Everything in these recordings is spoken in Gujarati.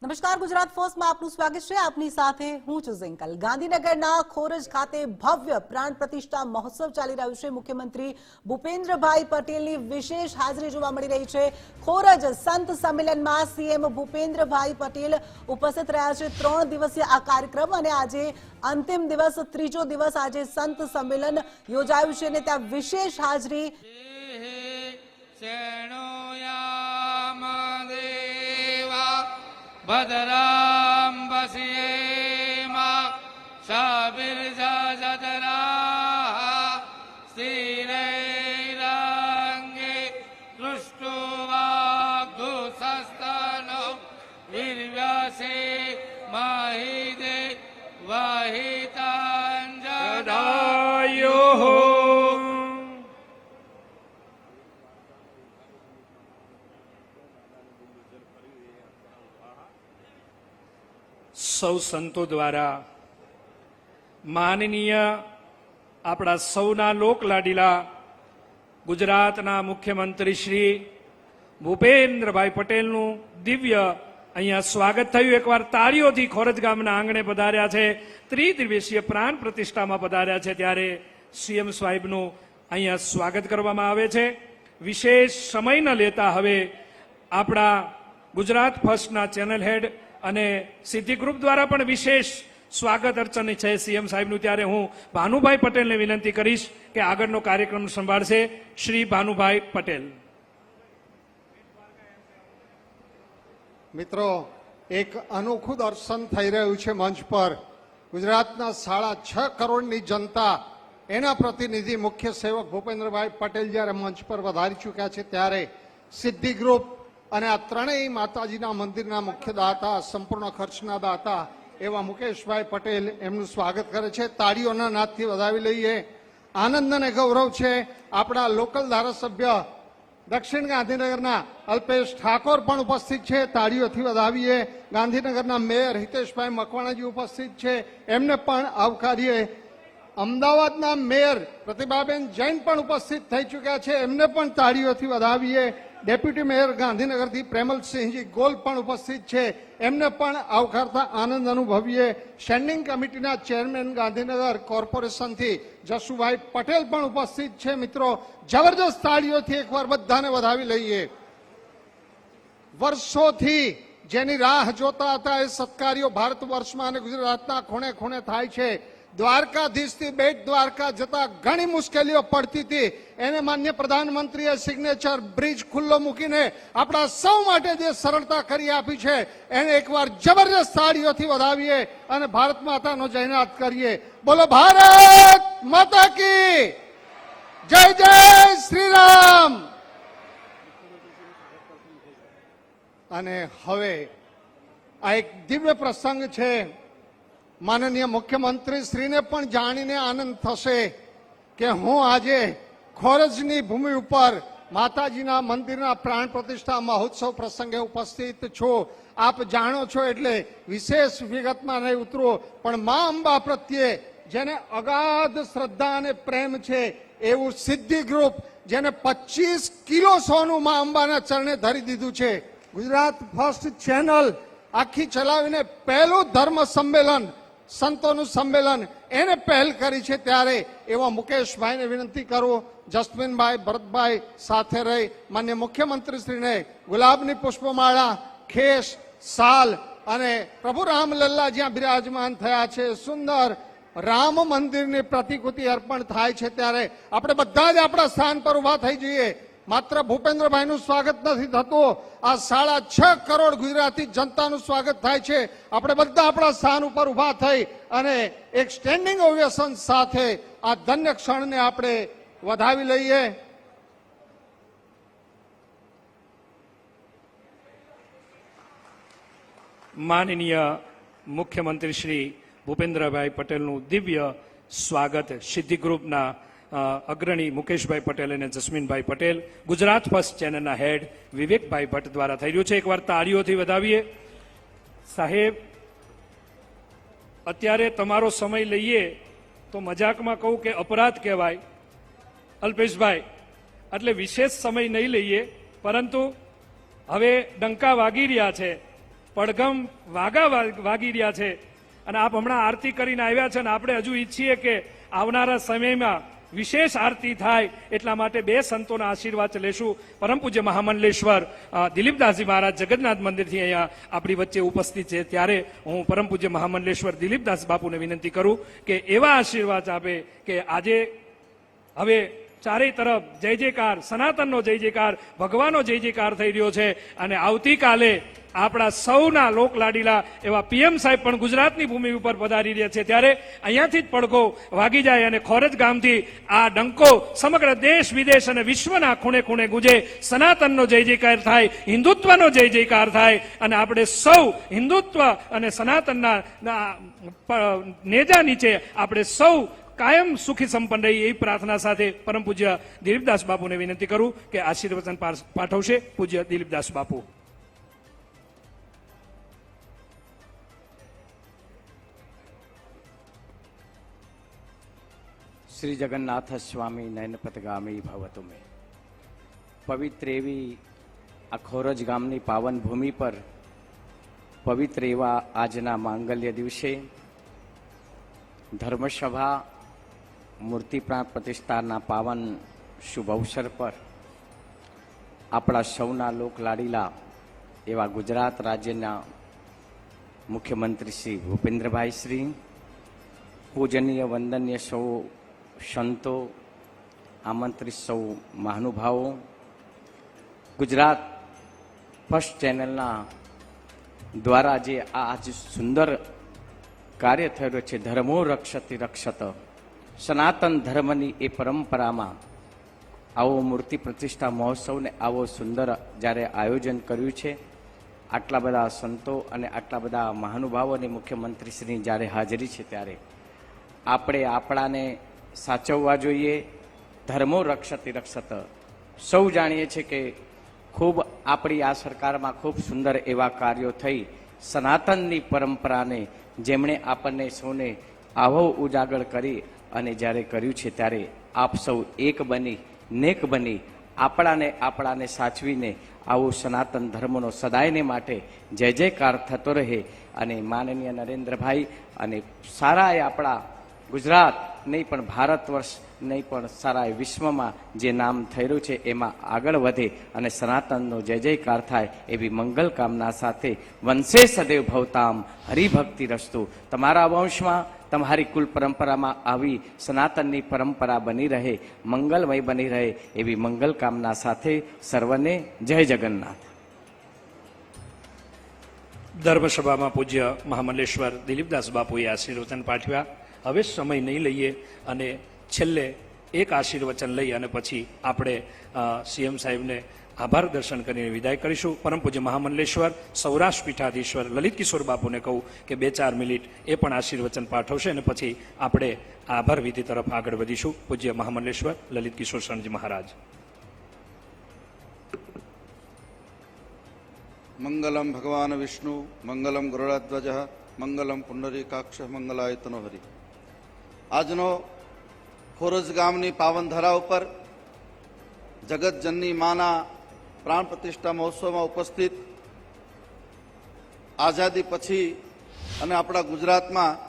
નમસ્કાર, ગુજરાત ફર્સ્ટમાં આપનું સ્વાગત છે. આપની સાથે હું છું ઝિંકલ. ગાંધીનગરના ખોરજ ખાતે ભવ્ય પ્રાણ પ્રતિષ્ઠા મહોત્સવ ચાલી રહ્યું છે. મુખ્યમંત્રી ભૂપેન્દ્રભાઈ પટેલની વિશેષ હાજરી જોવા મળી રહી છે. ખોરજ સંત સંમેલનમાં સીએમ ભૂપેન્દ્રભાઈ પટેલ ઉપસ્થિત રહ્યા છે. 3 દિવસીય આ કાર્યક્રમ અને આજે અંતિમ દિવસ, ત્રીજો દિવસ આજે સંત સંમેલન યોજાયું છે અને ત્યાં વિશેષ હાજરી भद्रां पश्येम सबिर्जजतराः स्थिरैरङ्गे दृष्टुवाग्धुसस्तनो वीर्यसे महिदे वहिताञ्जदायुः। સૌ સંતો દ્વારા માનનીય આપણા સૌના લોકલાડીલા ગુજરાતના મુખ્યમંત્રી શ્રી ભૂપેન્દ્રભાઈ પટેલનું દિવ્ય અહીંયા સ્વાગત થયું. એકવાર તાળીઓથી ખોરજ ગામના આંગણે પધાર્યા છે, ત્રિદિવસીય પ્રાણ પ્રતિષ્ઠામાં પધાર્યા છે, ત્યારે સીએમ સાહેબનું અહીંયા સ્વાગત કરવામાં આવે છે. વિશેષ સમય ન લેતા હવે આપણા ગુજરાત ફર્સ્ટના ચેનલ હેડ અને સિદ્ધિ ગ્રુપ દ્વારા પણ વિશેષ સ્વાગત અર્ચન છે સીએમ સાહેબનું, ત્યારે હું ભાનુભાઈ પટેલને વિનંતી કરીશ કે આગળનો કાર્યક્રમ સંભાળશે. શ્રી ભાનુભાઈ પટેલ. મિત્રો, એક અનોખું દર્શન થઈ રહ્યું છે મંચ પર. ગુજરાતના 6.5 કરોડની જનતા, એના પ્રતિનિધિ મુખ્ય સેવક ભૂપેન્દ્રભાઈ પટેલ જ્યારે મંચ પર વધારી ચૂક્યા છે, ત્યારે સિદ્ધિ ગ્રુપ અને આ ત્રણેય માતાજીના મંદિરના મુખ્ય દાતા, સંપૂર્ણ ખર્ચના દાતા એવા મુકેશભાઈ પટેલ એમનું સ્વાગત કરે છે. તાળીઓના નાદથી વધાવી લઈએ. આનંદ અને ગૌરવ છે આપણા લોકલ ધારાસભ્ય દક્ષિણ ગાંધીનગરના અલ્પેશ ઠાકોર પણ ઉપસ્થિત છે, તાળીઓથી વધાવીએ. ગાંધીનગરના મેયર હિતેશભાઈ મકવાણાજી ઉપસ્થિત છે, એમને પણ આવકારીએ. અમદાવાદના મેયર પ્રતિભાબેન જૈન પણ ઉપસ્થિત થઈ ચૂક્યા છે, એમને પણ તાળીઓથી વધાવીએ. ડેપ્યુટી મેયર ગાંધીનગરથી પ્રેમલસિંહજી ગોલ પણ ઉપસ્થિત છે, એમને પણ આવકારતા આનંદ અનુભવીએ. સ્ટેન્ડિંગ કમિટીના ચેરમેન ગાંધીનગર કોર્પોરેશનથી જશુભાઈ પટેલ પણ ઉપસ્થિત છે. મિત્રો, જબરજસ્ત તાળીઓથી એકવાર બધાને વધાવી લઈએ. વર્ષોથી જેની રાહ જોતા હતા એ સત્કાર્યો ભારત વર્ષમાં અને ગુજરાતના ખૂણે ખૂણે થાય છે. દ્વારકાધીશથી બેટ દ્વારકા જતા ઘણી મુશ્કેલીઓ પડતી હતી, એને માન્ય પ્રધાનમંત્રીએ સિગ્નેચર બ્રિજ ખુલ્લો મૂકીને આપણા સૌ માટે જે સરળતા કરી આપી છે એને એકવાર જબરજસ્ત તાળીઓથી વધાવીએ અને ભારત માતાનો જયનાદ કરીએ. બોલો ભારત માતા કી જય. જય શ્રી રામ. અને હવે આ એક દિવ્ય પ્રસંગ છે. માનનીય મુખ્યમંત્રી શ્રીને પણ જાણીને આનંદ થશે કે હું આજે ખોરજની ભૂમિ ઉપર માતાજીના મંદિરના પ્રાણ પ્રતિષ્ઠા મહોત્સવ પ્રસંગે ઉપસ્થિત છું. આપ જાણો છો એટલે વિશેષ વિગતમાં નહીં ઉતરો, પણ મા અંબા પ્રત્યે જેને અગાધ શ્રદ્ધા અને પ્રેમ છે એવું સિદ્ધિ ગ્રુપ, જેને 25 કિલો સોનું મા અંબાના ચરણે ધરી દીધું છે. ગુજરાત ફર્સ્ટ ચેનલ આખી ચલાવીને પહેલું ધર્મ સંમેલન, સંતોનું સંમેલન એને પહેલ કરી છે, ત્યારે એવા મુકેશભાઈને વિનંતી કરું, જસ્મીનભાઈ, ભરતભાઈ સાથે રહી માન્ય મુખ્યમંત્રીશ્રીને ગુલાબની પુષ્પમાળા, ખેસ, સાલ અને પ્રભુ રામલલ્લા જ્યાં બિરાજમાન થયા છે સુંદર રામ મંદિરની પ્રતિકૃતિ અર્પણ થાય છે, ત્યારે આપણે બધા જ આપણા સ્થાન પર ઉભા થઈ જઈએ. માત્ર ભૂપેન્દ્રભાઈનું સ્વાગત નથી થતું, આ 6.5 કરોડ ગુજરાતી જનતાનું સ્વાગત થાય છે. આપણે બધા આપણા સ્થાન ઉપર ઉભા થઈ અને એક સ્ટેન્ડિંગ ઓવેશન સાથે આ ધન્ય ક્ષણને આપણે વધાવી લઈએ. માનનીય મુખ્યમંત્રી શ્રી ભૂપેન્દ્રભાઈ પટેલનું દિવ્ય સ્વાગત સિદ્ધિ ગ્રુપના અગ્રણી મુકેશભાઈ પટેલ અને જસ્મીનભાઈ પટેલ, ગુજરાત ફર્સ્ટ ચેનલના હેડ વિવેકભાઈ ભટ્ટ દ્વારા થઈ રહ્યું છે. એકવાર તાળીઓથી વધાવીએ. સાહેબ, અત્યારે તમારો સમય લઈએ તો મજાકમાં કહું કે અપરાધ કહેવાય. અલ્પેશભાઈ, એટલે વિશેષ સમય નહીં લઈએ, પરંતુ હવે ડંકા વાગી રહ્યા છે પડઘમ વાગી રહ્યા છે અને આપ હમણાં આરતી કરીને આવ્યા છે અને આપણે હજુ ઈચ્છીએ કે આવનારા સમયમાં વિશેષ આરતી થાય એટલા માટે બે સંતોના આશીર્વાદ લેશું. પરમ પૂજ્ય મહામંડલેશ્વર દિલીપદાસજી મહારાજ જગન્નાથ મંદિરથી અહીંયા આપણી વચ્ચે ઉપસ્થિત છે, ત્યારે હું પરમ પૂજ્ય મહામંડલેશ્વર દિલીપદાસ બાપુને વિનંતી કરું કે એવા આશીર્વાદ આપે કે આજે હવે ચારે તરફ જય જયકાર, સનાતનનો જય જયકાર, ભગવાનનો જય જયકાર થઈ રહ્યો છે અને આવતીકાલે આપણા સૌના લોકલાડીલા એવા પીએમ સાહેબ પણ ગુજરાતની ભૂમિ ઉપર પધારી રહ્યા છે, ત્યારે અહીંયાથી જ પડઘો વાગી જાય અને ખોરજ ગામથી આ ડંકો સમગ્ર દેશ વિદેશ અને વિશ્વના ખૂણે ખૂણે ગુંજે, સનાતનનો જય જયકાર થાય, હિન્દુત્વનો જય જયકાર થાય અને આપણે સૌ હિન્દુત્વ અને સનાતનના નેજા નીચે આપણે સૌ કાયમ સુખી સંપન્ન રહી એવી પ્રાર્થના સાથે પરમ પૂજ્ય દિલીપદાસ બાપુને વિનંતી કરું કે આશીર્વચન પાઠવશે. પૂજ્ય દિલીપદાસ બાપુ. શ્રી જગન્નાથ સ્વામી નયનપથગામી ભવતુ મે. પવિત્ર એવી આ ખોરજ ગામની પાવન ભૂમિ પર પવિત્ર એવા આજના માંગલ્ય દિવસે ધર્મસભા મૂર્તિ પ્રાણ પ્રતિષ્ઠાના પાવન શુભ અવસર પર આપણા સૌના લોકલાડીલા એવા ગુજરાત રાજ્યના મુખ્યમંત્રી શ્રી ભૂપેન્દ્રભાઈ શ્રી, પૂજનીય વંદનીય સૌ સંતો, આમંત્રિત સૌ મહાનુભાવો, ગુજરાત ફર્સ્ટ ચેનલના દ્વારા જે આજ સુંદર કાર્ય થયેલું છે, ધર્મો રક્ષતિ રક્ષત, સનાતન ધર્મની એ પરંપરામાં આવો મૂર્તિ પ્રતિષ્ઠા મહોત્સવને આવો સુંદર જ્યારે આયોજન કર્યું છે, આટલા બધા સંતો અને આટલા બધા મહાનુભાવોની મુખ્યમંત્રીશ્રીની જ્યારે હાજરી છે, ત્યારે આપણે આપણાને સાચવવા જોઈએ. ધર્મો રક્ષતિ રક્ષત. સૌ જાણીએ છીએ કે ખૂબ આપણી આ સરકારમાં ખૂબ સુંદર એવા કાર્યો થઈ, સનાતનની પરંપરાને જેમણે આપણને સૌને આવો ઉજાગર કરી અને જ્યારે કર્યું છે, ત્યારે આપ સૌ એક બની નેક બની આપણાને સાચવીને આવો સનાતન ધર્મનો સદાયને માટે જય જયકાર થતો રહે અને માનનીય નરેન્દ્રભાઈ અને સારા એ આપણા ગુજરાત નહીં પણ ભારત વર્ષ નહીં પણ સારા વિશ્વમાં જે નામ થઈ રહ્યું છે એમાં આગળ વધે અને સનાતનનો જય જયકાર થાય એવી મંગલ કામના સાથે વંશે સદૈવ ભવતામ હરિભક્તિ રસ્તુ. તમારા વંશમાં તમારી કુલ પરંપરામાં આવી સનાતનની પરંપરા બની રહે, મંગલમય બની રહે એવી મંગલ કામના સાથે સર્વને જય જગન્નાથ. ધર્મસભામાં પૂજ્ય મહામંડલેશ્વર દિલીપદાસ બાપુએ આશીર્વચન પાઠવ્યા. હવે સમય નહીં લઈએ અને છેલ્લે એક આશીર્વચન લઈ અને પછી આપણે સીએમ સાહેબને આભાર દર્શન કરીને વિદાય કરીશું. પરમ પૂજ્ય મહામંડલેશ્વર સૌરાષ્ટ્ર પીઠાધીશ્વર લલિત કિશોર બાપુને કહું કે 2-4 મિનિટ એ પણ આશીર્વચન પાઠવશે અને પછી આપણે આભાર વિધિ તરફ આગળ વધીશું. પૂજ્ય મહામંડલેશ્વર લલિત કિશોર શરણજી મહારાજ. મંગલમ ભગવાન વિષ્ણુ, મંગલમ ગરુડાધ્વજ, મંગલમ પુંડરીકાક્ષ, મંગલાયતનો હરિ. આજનો ખોરજ ગામની પાવન ધરા ઉપર જગતજનની માના પ્રાણ પ્રતિષ્ઠા મહોત્સવમાં ઉપસ્થિત આઝાદી પછી અને આપણા ગુજરાતમાં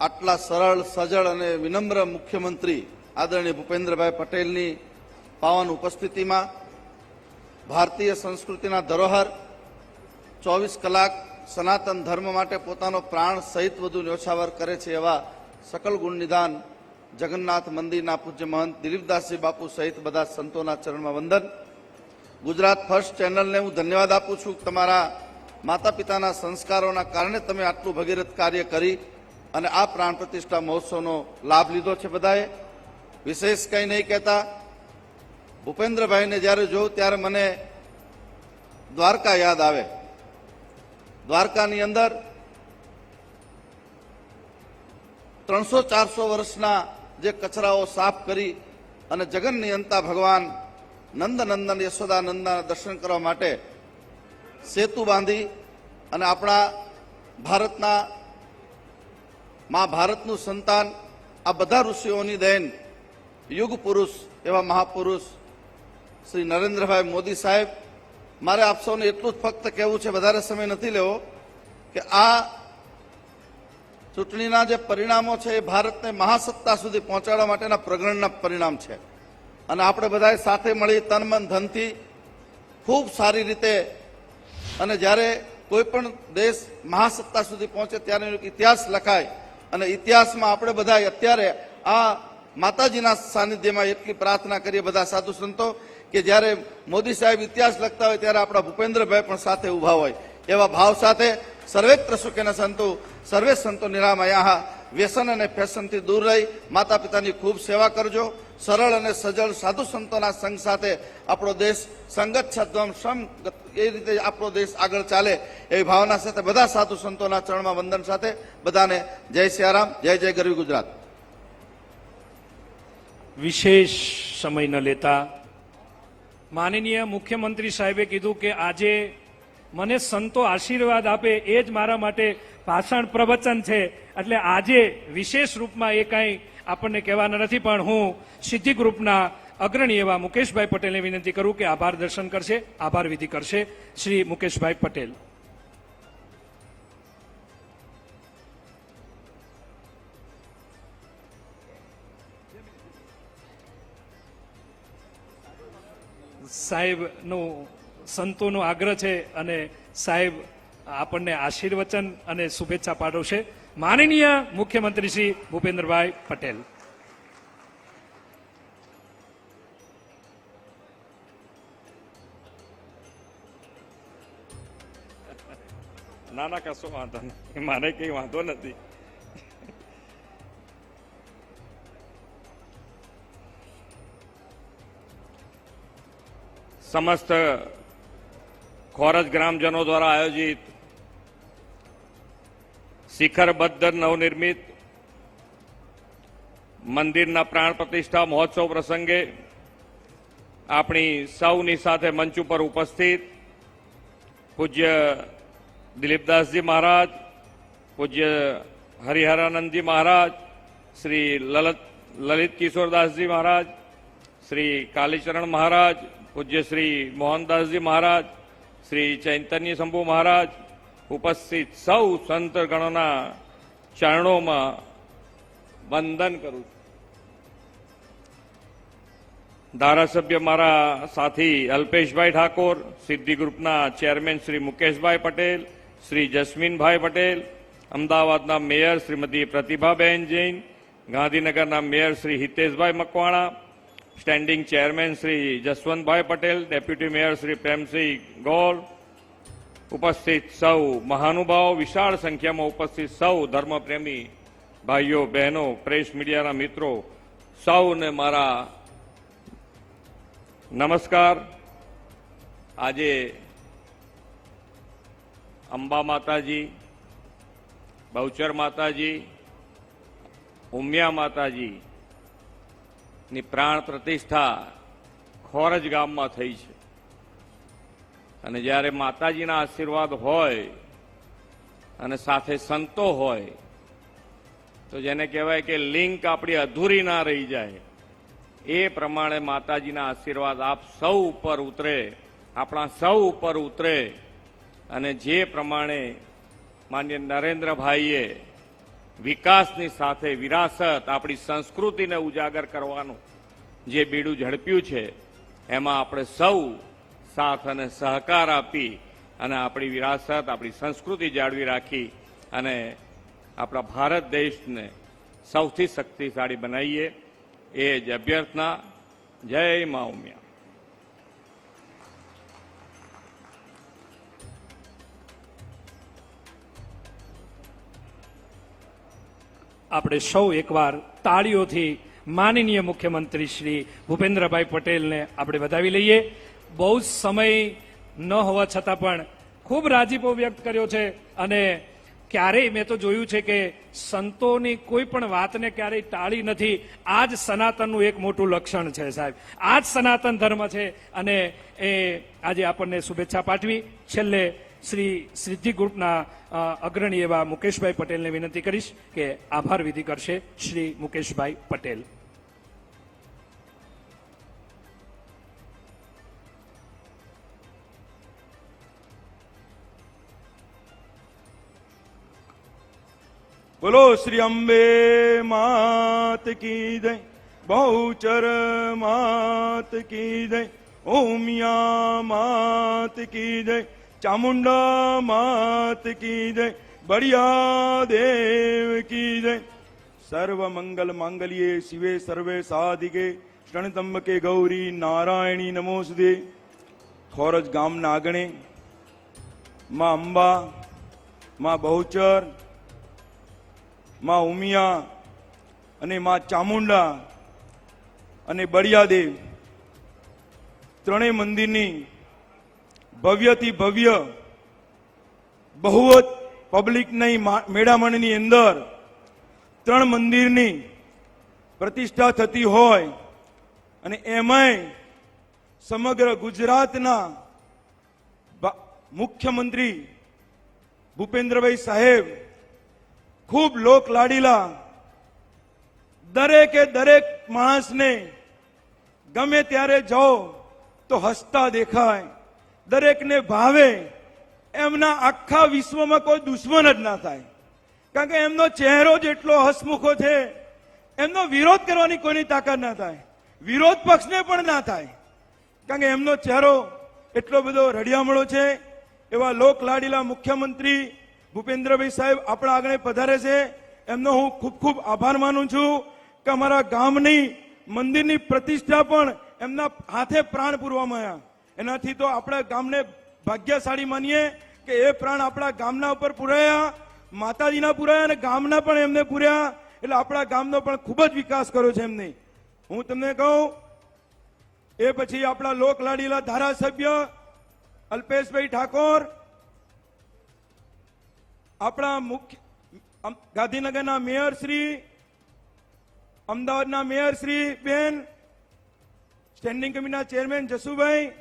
આટલા સરળ, સજળ અને વિનમ્ર મુખ્યમંત્રી આદરણીય ભૂપેન્દ્રભાઈ પટેલની પાવન ઉપસ્થિતિમાં ભારતીય સંસ્કૃતિના ધરોહર 24 કલાક સનાતન ધર્મ માટે પોતાનો પ્રાણ સહિત વધુ ન્યોછાવર કરે છે એવા સકલ ગુણ નિદાન જગન્નાથ મંદિરના પૂજ્ય મહંત દિલીપદાસજી બાપુ સહિત બધા સંતોના ચરણમાં વંદન. ગુજરાત ફર્સ્ટ ચેનલને હું ધન્યવાદ આપું છું. તમારા માતા પિતાના સંસ્કારોના કારણે તમે આટલું ભગીરથ કાર્ય કરી અને આ પ્રાણ પ્રતિષ્ઠા મહોત્સવનો લાભ લીધો છે બધાએ. વિશેષ કંઈ નહીં કહેતા, ભૂપેન્દ્રભાઈને જ્યારે જોઉં ત્યારે મને દ્વારકા યાદ આવે. દ્વારકાની અંદર 300-400 વર્ષના જે કચરાઓ સાફ કરી અને જગન નિયંતા ભગવાન નંદનંદન યશોદાનંદના દર્શન કરવા માટે સેતુ બાંધી અને આપણા ભારતના ભારતનું સંતાન આ બધા ઋષિઓની દેન યુગ પુરુષ એવા મહાપુરુષ શ્રી નરેન્દ્રભાઈ મોદી સાહેબ મારે આપ સૌને એટલું જ ફક્ત કહેવું છે, વધારે સમય નથી લેવો, કે આ ચૂંટણીના જે પરિણામો છે એ ભારતને મહાસત્તા સુધી પહોંચાડવા માટેના પ્રગણના પરિણામ છે. અને આપણે બધાએ સાથે મળી તન મન ધનથી ખૂબ સારી રીતે, અને જ્યારે કોઈ પણ દેશ મહાસત્તા સુધી પહોંચે ત્યારે એનો ઇતિહાસ લખાય. અને ઇતિહાસમાં આપણે બધા અત્યારે આ માતાજીના સાનિધ્યમાં એટલી પ્રાર્થના કરીએ બધા સાધુ સંતો, કે જ્યારે મોદી સાહેબ ઇતિહાસ લખતા હોય ત્યારે આપણા ભૂપેન્દ્રભાઈ પણ સાથે ઊભા હોય. એવા ભાવ સાથે સર્વેત્ર સુખેન સંતુ, સર્વે સંતો નિરામયા. વ્યસન અને ફેશનથી દૂર રહી માતા પિતાની ખૂબ સેવા કરજો. સરળ અને સજળ સાધુ સંતોના સંઘ સાથે આપણો દેશ સંગત સદ્વમ સમ એ રીતે આપણો દેશ આગળ ચાલે એવી ભાવના સાથે બધા સાધુ સંતોના ચરણમાં વંદન સાથે બધાને જય સિયારામ, જય જય ગરવી ગુજરાત. વિશેષ સમય ન લેતા માનનીય મુખ્યમંત્રી સાહેબે કીધું કે આજે મને સંતો આશીર્વાદ આપે એ જ મારા માટે ભાષણ પ્રવચન છે, એટલે આજે વિશેષ રૂપમાં એ કાંઈ આપણને કહેવાના નથી. પણ હું સિદ્ધિ ગ્રુપના અગ્રણી એવા મુકેશભાઈ પટેલને વિનંતી કરું કે આભાર દર્શન કરશે, આભાર વિધિ કરશે. શ્રી મુકેશભાઈ પટેલ. સાહેબનું સંતોનો આગ્રહ છે અને સાહેબ આપણને આશીર્વચન અને શુભેચ્છા પાઠવશે. માનનીય મુખ્યમંત્રી શ્રી ભૂપેન્દ્રભાઈ પટેલ. ના ના, કશો વાંધો નહીં, મારે કઈ વાંધો નથી. સમસ્ત ખોરજ ગ્રામજનો દ્વારા આયોજિત શિખરબદ્ધ નવનિર્મિત મંદિરના પ્રાણ પ્રતિષ્ઠા મહોત્સવ પ્રસંગે આપણી સૌની સાથે મંચ ઉપર ઉપસ્થિત પૂજ્ય દિલીપદાસજી મહારાજ, પૂજ્ય હરિહરાનંદજી મહારાજ, શ્રી લલિત કિશોરદાસજી મહારાજ, શ્રી કાલીચરણ મહારાજ, પૂજ્ય શ્રી મોહનદાસજી મહારાજ, શ્રી ચૈતન્ય શંભુ મહારાજ, ઉપસ્થિત સૌ સંતગણોના ચરણોમાં વંદન કરું છું. ધારાસભ્ય મારા સાથી અલ્પેશભાઈ ઠાકોર, સિદ્ધિ ગ્રુપના ચેરમેન શ્રી મુકેશભાઈ પટેલ, શ્રી જસ્મીનભાઈ પટેલ, અમદાવાદના મેયર શ્રીમતી પ્રતિભાબેન જૈન, ગાંધીનગરના mayor Shri Hiteshbhai Makwana, standing chairman Shri Jaswantbhai Patel, deputy mayor Shri Premsinh Gor, ઉપસ્થિત સૌ મહાનુભાવો, વિશાળ સંખ્યામાં ઉપસ્થિત સૌ ધર્મપ્રેમી ભાઈઓ બહેનો, પ્રેસ મીડિયાના મિત્રો, સૌને મારા નમસ્કાર. આજે અંબા માતાજી, બહુચર માતાજી, ઉમિયા માતાજી ની પ્રાણ પ્રતિષ્ઠા ખોરજ ગામમાં થઈ છે. અને જ્યારે માતાજીના આશીર્વાદ હોય અને સાથે સંતો હોય તો જેને કહેવાય કે લિંક આપણી અધૂરી ના રહી જાય. એ પ્રમાણે માતાજીના આશીર્વાદ આપ સૌ ઉપર ઉતરે, આપણા સૌ ઉપર ઉતરે. અને જે પ્રમાણે માન્ય નરેન્દ્રભાઈએ વિકાસની સાથે વિરાસત, આપણી સંસ્કૃતિને ઉજાગર કરવાનું જે બીડું ઝડપ્યું છે, એમાં આપણે સૌ સાથ અને સહકાર આપી અને આપણી વિરાસત, આપણી સંસ્કૃતિ જાળવી રાખી અને આપણા ભારત દેશને સૌથી શક્તિશાળી બનાવીએ, એ જ અભ્યર્થના. જય મા ઉમિયા. આપણે સૌ એકવાર તાળીઓથી માનનીય મુખ્યમંત્રી શ્રી ભૂપેન્દ્રભાઈ પટેલને આપણે વધાવી લઈએ. બહુ જ સમય ન હોવા છતાં પણ ખૂબ રાજીપો વ્યક્ત કર્યો છે. અને ક્યારેય મેં તો જોયું છે કે સંતોની કોઈ પણ વાતને ક્યારેય ટાળી નથી. આ જ સનાતનનું એક મોટું લક્ષણ છે સાહેબ, આ જ સનાતન ધર્મ છે. અને એ આજે આપણને શુભેચ્છા પાઠવી. છેલ્લે શ્રી સિદ્ધિ ગ્રુપના અગ્રણી એવા મુકેશભાઈ પટેલને વિનંતી કરીશ કે આભાર વિધિ કરશે. શ્રી મુકેશભાઈ પટેલ. બોલો શ્રી અંબે માત કી જય, બહુચર માત કી જય, ઓમિયા માત કી જય, ચામુંડા માત કી જય, બળિયા દેવ કી જય. સર્વ મંગલ માંગલ્યે શિવે સર્વે સાધિકે શરણત્રંબકે ગૌરી નારાયણી નમોસ્તુતે. ખોરજ ગામના આંગણે માં અંબા, માં બહુચર, માં ઉમિયા અને માં ચામુંડા અને બળિયાદેવ ત્રણેય મંદિરની ભવ્યથી ભવ્ય બહુ જ પબ્લિકની મેળામણની અંદર ત્રણ મંદિરની પ્રતિષ્ઠા થતી હોય અને એમાંય સમગ્ર ગુજરાતના મુખ્યમંત્રી ભૂપેન્દ્રભાઈ સાહેબ ખૂબ લોક લાડીલા, દરેકે દરેક માણસને ગમે ત્યારે જાઓ તો હસતા દેખાય, દરેકને ભાવે, એમના આખા વિશ્વમાં કોઈ દુશ્મન જ ના થાય. કારણ કે એમનો ચહેરો જેટલો હસમુખો છે, એમનો વિરોધ કરવાની કોઈની તાકાત ના થાય, વિરોધ પક્ષને પણ ના થાય. કારણ કે એમનો ચહેરો એટલો બધો રડિયામણો છે. એવા લોક લાડીલા મુખ્યમંત્રી ભૂપેન્દ્રભાઈ સાહેબ આપણા આગળ પધારે છે. એમનો હું ખૂબ ખૂબ આભાર માનું છું કે અમારા ગામની મંદિરની પ્રતિષ્ઠા પણ એમના હાથે પ્રાણ પૂરવામાં આવ્યા. એનાથી તો આપણા ગામને ભાગ્યશાળી માનીએ કે એ પ્રાણ આપણા ગામના ઉપર પૂરાયા, માતાજીના પૂરાયા અને ગામના પણ એમને પૂર્યા. એટલે આપણા ગામનો પણ ખૂબ જ વિકાસ કર્યો છે એમને. હું તમને કહું, એ પછી આપણા લોક લાડીલા ધારાસભ્ય અલ્પેશભાઈ ઠાકોર, આપણા મુખ્ય ગાંધીનગરના મેયર શ્રી, અમદાવાદના મેયર શ્રી બેન, સ્ટેન્ડિંગ કમિટીના ચેરમેન જસુભાઈ,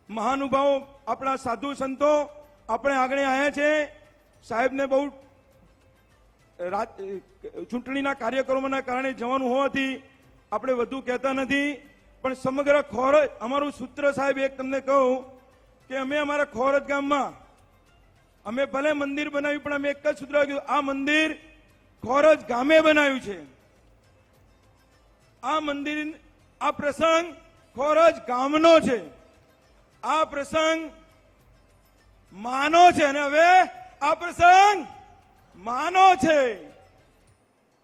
મહાનુભાવો આપણા સાધુ સંતો આપણે આગળ આવ્યા છે. સાહેબને બહુ ચૂંટણીના કાર્યક્રમોના કારણે જવાનું હોવાથી આપણે વધુ કહેતા નથી. પણ સમગ્ર ખોરજ અમારું સૂત્ર સાહેબ એક તમને કહું કે અમે અમારા ખોરજ ગામમાં અમે ભલે મંદિર બનાવ્યું, પણ અમે એક જ સૂત્ર કીધું, આ મંદિર ખોરજ ગામે બનાવ્યું છે. આ મંદિર, આ પ્રસંગ ખોરજ ગામનો છે, આ પ્રસંગ માનો છે અને હવે આ પ્રસંગ માનો છે.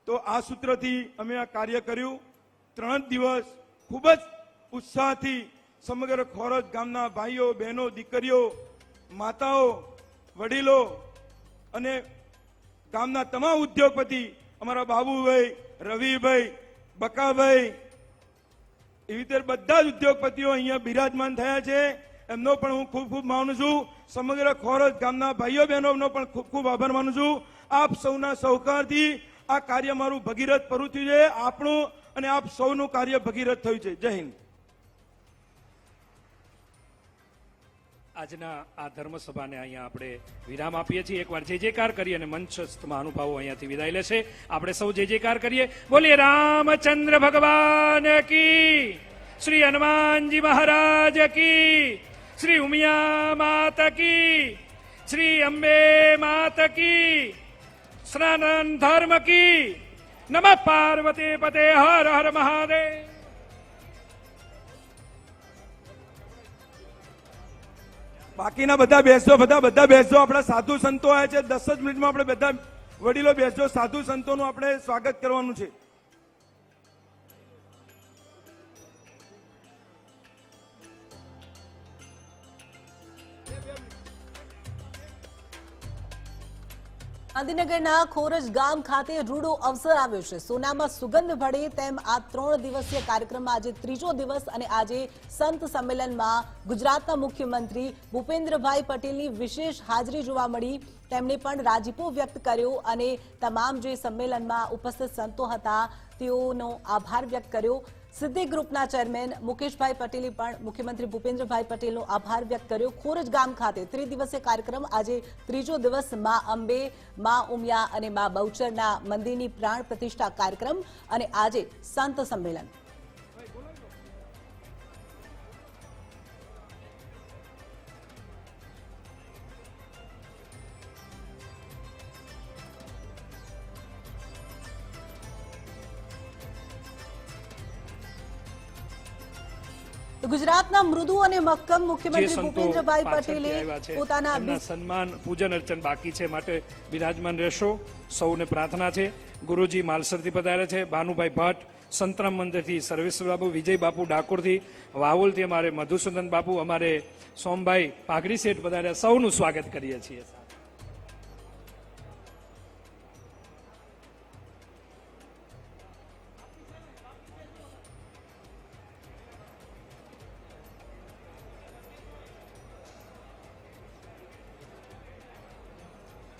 તો આ સૂત્રથી અમે આ કાર્ય કર્યું. 3 દિવસ ખૂબ જ ઉત્સાહથી સમગ્ર ખોરજ ગામના ભાઈઓ, બહેનો, દીકરીઓ, માતાઓ, વડીલો અને ગામના તમામ ઉદ્યોગપતિ, અમારા બાબુભાઈ, રવિભાઈ, બકાભાઈ, એવી રીતે બધા જ ઉદ્યોગપતિઓ અહીંયા બિરાજમાન થયા છે. એમનો પણ હું ખૂબ ખૂબ માનું છું. સમગ્ર ખોરજ ગામના ભાઈઓ બહેનોનો પણ ખૂબ ખૂબ આભાર માનું છું. આપ સૌના સહકારથી આ કાર્ય મારું ભગીરથ પૂરું થયું છે. આપણું અને આપ સૌનું કાર્ય ભગીરથ થયું છે. જય હિન્દ. આજના આ ધર્મસભાને અહીંયા આપણે વિરામ આપીએ છીએ. એકવાર જય જયકાર કરીએ અને મંચસ્થ મહાનુભાવો અહીંયાથી વિદાય લેશે. આપણે સૌ જય જયકાર કરીએ. બોલીએ રામચંદ્ર ભગવાન કી, શ્રી હનુમાનજી મહારાજ કી, શ્રી ઉમિયા માત કી, શ્રી અંબે માત કી, સનાતન ધર્મ કી. નમઃ પાર્વતી પતે. હર હર મહાદેવ. બાકીના બધા બેસજો, બધા બેસજો. આપણા સાધુ સંતો આવ્યા છે. 10 જ મિનિટમાં આપણે બધા વડીલો બેસજો. સાધુ સંતોનું આપણે સ્વાગત કરવાનું છે. ગાંધીનગરના ખોરજ ગામ ખાતે રૂડો અવસર આવ્યો છે. સોનામાં સુગંધ ભળે તેમ આ 3 દિવસીય કાર્યક્રમમાં આજે ત્રીજો દિવસ અને આજે સંત સંમેલનમાં ગુજરાતના મુખ્યમંત્રી ભૂપેન્દ્રભાઈ પટેલની વિશેષ હાજરી જોવા મળી. તેમણે પણ રાજીપો વ્યક્ત કર્યો અને તમામ જે સંમેલનમાં ઉપસ્થિત સંતો હતા તેઓનો આભાર વ્યક્ત કર્યો. સિદ્ધિ ગ્રુપના ચેરમેન મુકેશભાઈ પટેલે પણ મુખ્યમંત્રી ભૂપેન્દ્રભાઈ પટેલનો આભાર વ્યક્ત કર્યો. ખોરજ ગામ ખાતે ત્રિદિવસીય કાર્યક્રમ આજે ત્રીજો દિવસ માં અંબે, માં ઉમિયા અને માં બહુચરના મંદિરની પ્રાણ પ્રતિષ્ઠા કાર્યક્રમ અને આજે સંત સંમેલન. ગુજરાતના મૃદુ અને મક્કમ જે મુખ્યમંત્રી સંતો ભૂપેન્દ્રભાઈ પાછળથી પટેલે આવ્યા છે પોતાના એમના સન્માન પૂજન અર્ચન બાકી છે, માટે બિરાજમાન રહેશો. સૌને પ્રાર્થના છે. ગુરુજી માલસરથી પધાર્યા છે, ભાનુભાઈ ભટ્ટ સંતરામ મંદિરથી, સર્વેશ્વર બાપુ, વિજય બાપુ ડાકોરથી, વાવોલથી અમારે મધુસૂદન બાપુ, અમારે સોમભાઈ પાઘડી શેઠ પધાર્યા. સૌનું સ્વાગત કરીએ છીએ.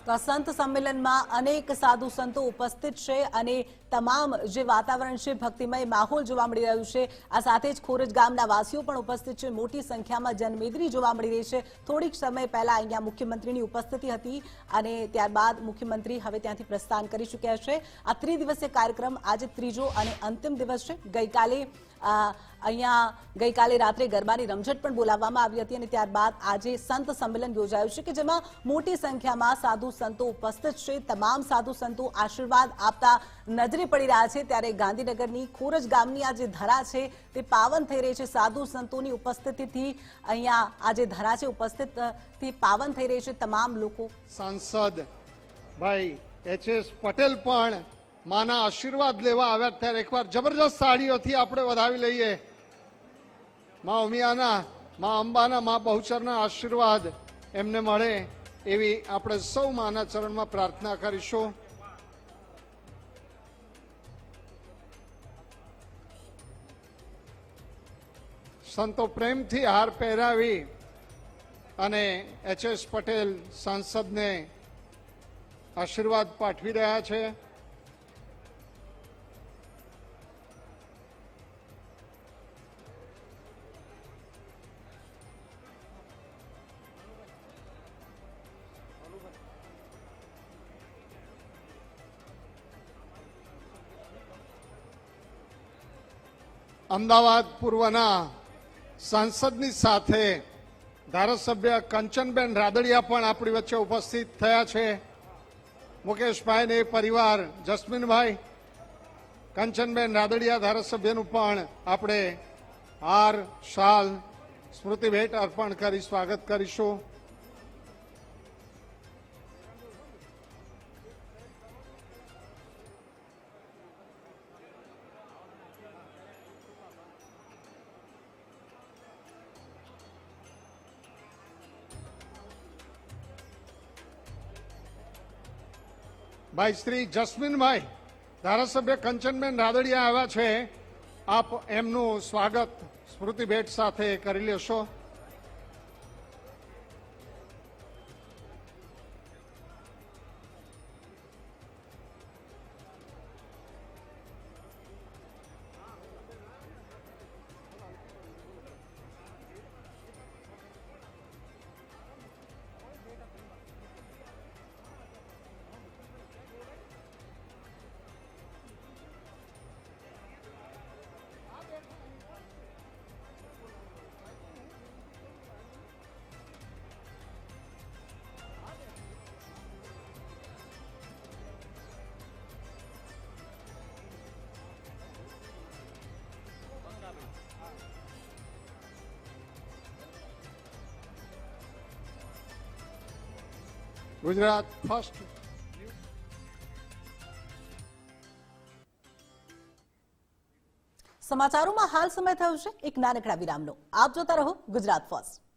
તો આ સંત સંમેલનમાં અનેક સાધુ સંતો ઉપસ્થિત છે અને તમામ જે વાતાવરણ છે ભક્તિમય માહોલ જોવા મળી રહ્યું છે. આ સાથે જ ખોરજ ગામના વાસીઓ પણ ઉપસ્થિત છે. મોટી સંખ્યામાં જનમેદની જોવા મળી રહી છે. થોડીક સમય પહેલા અહીંયા મુખ્યમંત્રીની ઉપસ્થિતિ હતી અને ત્યારબાદ મુખ્યમંત્રી હવે ત્યાંથી પ્રસ્થાન કરી ચૂક્યા છે. આ ત્રિદિવસીય કાર્યક્રમ આજે ત્રીજો અને અંતિમ દિવસ છે. ગઈકાલે રાત્રે ગરબાની રમઝટ પણ બોલાવવામાં આવી હતી અને ત્યારબાદ આજે સંત સંમેલન યોજાયું છે કે જેમાં મોટી સંખ્યામાં સાધુ સંતો ઉપસ્થિત છે. તમામ સાધુ સંતો આશીર્વાદ આપતા નજરે પડી રહ્યા છે. ત્યારે ગાંધીનગરની ખોરજ ગામની આ જે ધરા છે તે પાવન થઈ રહી છે. સાધુ સંતોની ઉપસ્થિતિથી અહીંયા આ જે ધરા છે ઉપસ્થિતથી પાવન થઈ રહી છે. તમામ લોકો સાંસદ ભાઈ એચ.એસ. પટેલ પણ માના આશીર્વાદ લેવા આવ્યા. ત્યારે એકવાર જબરજસ્ત સાડીઓથી આપણે વધાવી લઈએ. મા ઉમિયાના, મા અંબાના, મા બહુચરના આશીર્વાદ એમને મળે એવી આપણે સૌ માના ચરણમાં પ્રાર્થના કરીશું. સંતો પ્રેમથી હાર પહેરાવી અને એચ.એસ. પટેલ સાંસદને આશીર્વાદ પાઠવી રહ્યા છે. અમદાવાદ પૂર્વના સાંસદની સાથે ધારાસભ્ય કંચનબેન રાદડિયા પણ આપણી વચ્ચે ઉપસ્થિત થયા છે. મુકેશભાઈને પરિવાર, જસ્મીનભાઈ, કંચનબેન રાદડિયા ધારાસભ્યનું પણ આપણે હાર, શાલ, સ્મૃતિ ભેટ અર્પણ કરી સ્વાગત કરીશું. ભાઈ શ્રી જસ્મીનભાઈ, ધારાસભ્ય કંચનબેન રાદડિયા આવ્યા છે. આપ એમનું સ્વાગત સ્મૃતિ ભેટ સાથે કરી લેશો. ગુજરાત ફર્સ્ટ. સમાચારોમાં હાલ સમય થયો છે એક નાનકડા વિરામનો. આપ જોતા રહો ગુજરાત ફર્સ્ટ.